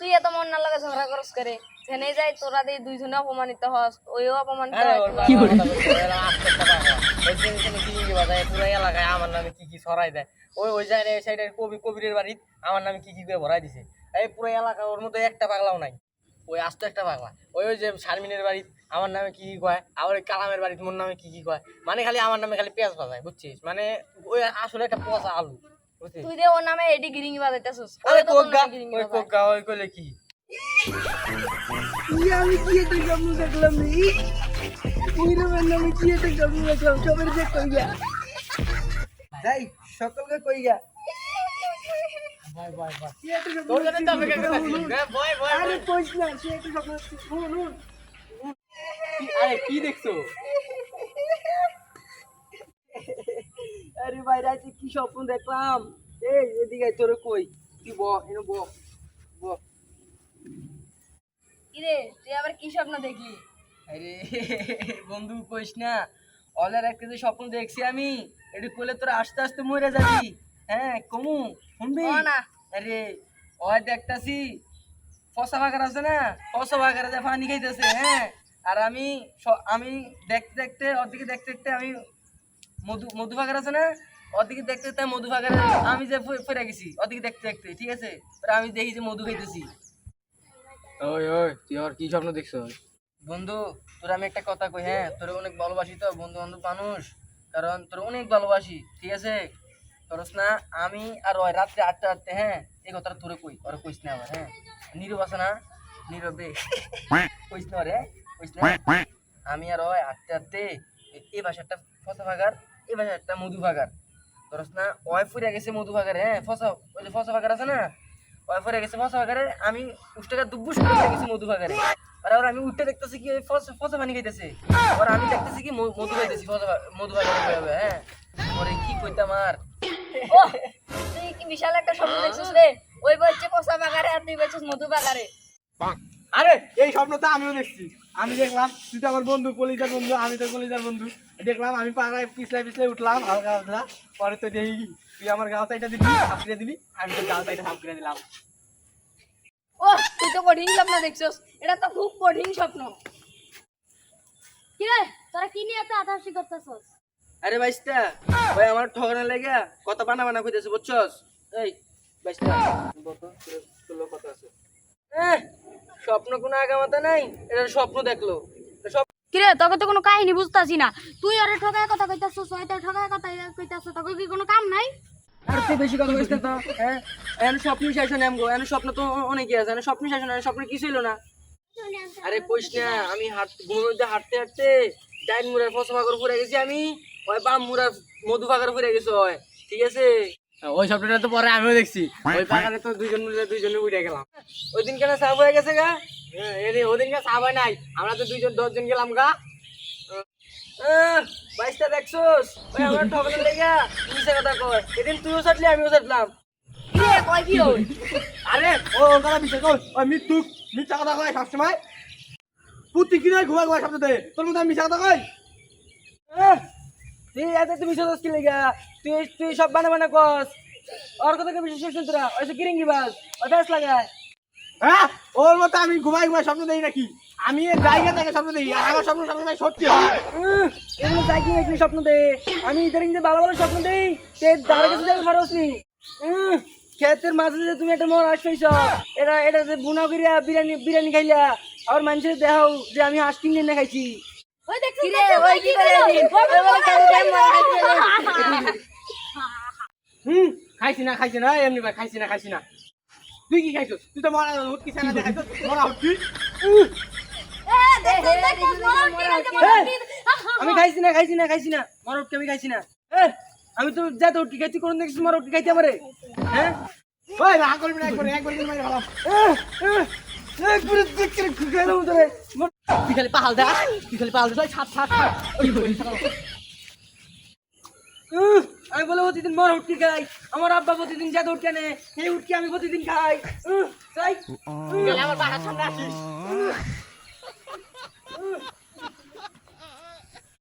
তুই এত মন না লাগে ঝগড়া করস করে জেনে যাই তোরা দিয়ে দুইজনে অপমানিত হস ওইও অপমানিত আরে হয় ওর কি করে ওই দিন কি কি বাজায় পুরো এলাকায় আমার নামে কি কি ছড়াই দেয় ওই ওই জায়গায় এই সাইডের কবিরের বাড়ি আমার নামে কি কি করে ভরাই দিছে এই পুরো এলাকা ওর মধ্যে একটা পাগলাও নাই ওই আস্ত একটা পাগলা ওই ওই যে শারমিনের বাড়ি আমার নামে কি কি কয় আবার ওই কালামের বাড়ি মোর নামে কি কি কয় মানে খালি আমার নামে খালি পেঁয়াজ বাজায় বুঝছিস মানে ওই আসলে একটা পচা আলু বুঝছিস তুই দে ওর নামে এডি গিরিং বাজাইতাছস আরে কোগা ওই কোগা ওই কইলে কি আমি কি একটা স্বপ্ন দেখলাম রে নীরবের নামে কি একটা স্বপ্ন দেখলাম সবের যে কইয়া যাই সকলকে কইয়া কি একটা স্বপ্ন তোর জন্য তো অপেক্ষা করতেছি ভয় ভয় আরে কইস না সে একটা স্বপ্ন শুন আরে কি দেখছো আরে ভাই রাতে কি স্বপ্ন দেখলাম এই এদিকে আয়, তোরে কই তুই ব এনে ব ব কিরে তুই আবার কি স্বপ্ন দেখলি আরে বন্ধু কইস না অলের একটা যে স্বপ্ন দেখছি আমি এটি কোলে তোরা আস্তে আস্তে মরে যাবি হ্যাঁ কমু শুনবি ও না। আরে ওই দেখতাছি ফসা বাগার আছে না ফসা বাগারে যে পানি খাইতেছে হ্যাঁ আর আমি আমি দেখতে দেখতে ওদিকে দেখতে দেখতে আমি মধু বাগার আছে না ওদিকে দেখতে দেখতে মধু বাগারে আমি যে ফিরে গেছি ওদিকে দেখতে দেখতে ঠিক আছে আমি দেখি যে মধু খাইতেছি ওই ওই তুই আর কি স্বপ্ন দেখছো বন্ধু তোর আমি একটা কথা কই হ্যাঁ তোর অনেক ভালোবাসি তো বন্ধু বান্ধব মানুষ কারণ তোর অনেক ভালোবাসি ঠিক আছে তোরস না আমি আর ওই রাত্রে আটতে হ্যাঁ এই কথাটা তোরে কই ওরা কইস না আবার হ্যাঁ নীরব আছে না নীরবে কইস না রে কইস না আমি আর ওই আটতে এই বাসারটা ফসা ভাগার এই বাসারটা মধু ভাগার তোরস না ওই ফুরে গেছে মধু ভাগারে হ্যাঁ ফসা ওই যে ফসা ভাগার আছে না ওই ফুরে গেছে ফসা ভাগারে আমি উষ্টাকা দুব্বুস করে গেছি মধু ভাগারে আর ওর আমি উঠতে দেখতেছি কি ওই ফসা পানি খাইতেছে আর আমি দেখতেছি কি মধু খাইতেছি মধু ভাগারে হ্যাঁ ওরে কি কইতাম আর ও তুই কি বিশাল একটা স্বপ্ন দেখছিস রে ওই বলছে পোষা বাগারে আর তুই বলছিস মধু বাগারে আরে এই স্বপ্ন তো আমিও দেখছি আমি দেখলাম তুই তো আমার বন্ধু কলিজার বন্ধু আমি তো কলিজার বন্ধু দেখলাম আমি পাড়ায় পিছলাই উঠলাম হালকা হালকা পরে তো দেখি তুই আমার গাও সাইডটা দিবি হাফ দিবি আমি তো গাও সাইডে হাফ করে দিলাম ও তুই তো কঠিন স্বপ্ন দেখছিস এটা তো খুব কঠিন স্বপ্ন কি রে তোরা কি নিয়ে এত আতাশি করতেছস আরে বাইস্তা ভাই আমার ঠকানো লেগে কত বানা বানা কইতেছে বুঝছস এই বাইস্তা তোর কথা আছে স্বপ্ন কোনো আগামাতা নাই এটা স্বপ্ন দেখলো কি রে তোকে তো কোনো কাহিনী বুঝতাছি না তুই আরে ঠকায় কথা কইতাছস ওই তো ঠকায় কথা কইতাছস তোকে কি কোনো কাম নাই আর তুই বেশি কথা কইছিস তো হ্যাঁ এন স্বপ্ন শেষ নাম গো এন স্বপ্ন তো অনেকই আছে এন স্বপ্ন শেষ না স্বপ্ন কিছু হইলো না আরে কইস না আমি ঘুমের মধ্যে হাঁটতে হাঁটতে ডাইন মুড়ার ফসা ভাগর পড়ে গেছি আমি ওই বাম মুড়ার মধু ভাগর পড়ে গেছে হয় ঠিক আছে ওই স্বপ্নটা তো পরে আমিও দেখছি ওই বাগানে তো দুইজনে উঠে গেলাম ওই দিন কেন সাফ হয়ে গেছে গা ওদিন কে সাফ হয় নাই আমরা তো 10 জন গেলাম গা বাইশটা দেখছোস ওই আমার ঠকানো লেগা মিশা কথা কয় এদিন তুইও ছাড়লি আমিও ছাড়লাম কি রে কয় কি হই আরে ও ওরা বিষয় কই ওই মিথ্যা কথা কয় সবসময় পুতি কি নয় ঘুমা ঘুমা শব্দ দে তোর মধ্যে মিথ্যা কথা কই তুই এত তুমি সদস্য কি লেগা তুই সব বানা কস আর কথা কে বিশেষ শুন তোরা ওইসব কিরিঙ্গি বাস অদাস লাগায় হ্যাঁ ওর মতো আমি ঘুমাই ঘুমাই স্বপ্ন দেই নাকি আমি এই জায়গা থেকে স্বপ্ন দেই আর আমার স্বপ্ন সবসময় সত্যি হয় এগুলো যাই কি নাকি স্বপ্ন দে আমি ইদারিং যে ভালো ভালো স্বপ্ন দেই তে দাঁড়া কাছে যাবে পারোস নি ক্ষেতের মাঝে যে তুমি একটা মোর আসছইছ এটা যে বুনা করিয়া বিরিয়ানি খাইলা আর মানুষের দেখাও যে আমি হাঁস কিনে না খাইছি ওই দেখ কি রে ওই কি করে দিন ওই বলে কাল টাইম মারা খাইছে খাইছি না এমনি ভাই খাইছি না তুই কি খাইছিস তুই তো মরা হুটকি ছানা দেখাইছিস মরা হুটকি আমি খাইছি না মরটকে আমি খাইছি না আমি তো যা তো উঠি খাইছি কোন দেখছিস মরটকে খাইতে আমারে হ্যাঁ ওই রাগ করবি না একবার মারি ভালো একবারে দেখতে গেলাম তোরে তুই খালি পাহাল দে ছাপ আমি বলে প্রতিদিন মর উঠকি খাই আমার আব্বা প্রতিদিন যা উঠকে নে এই উঠকি আমি প্রতিদিন খাই যাই আমার বাসার সামনে আসিস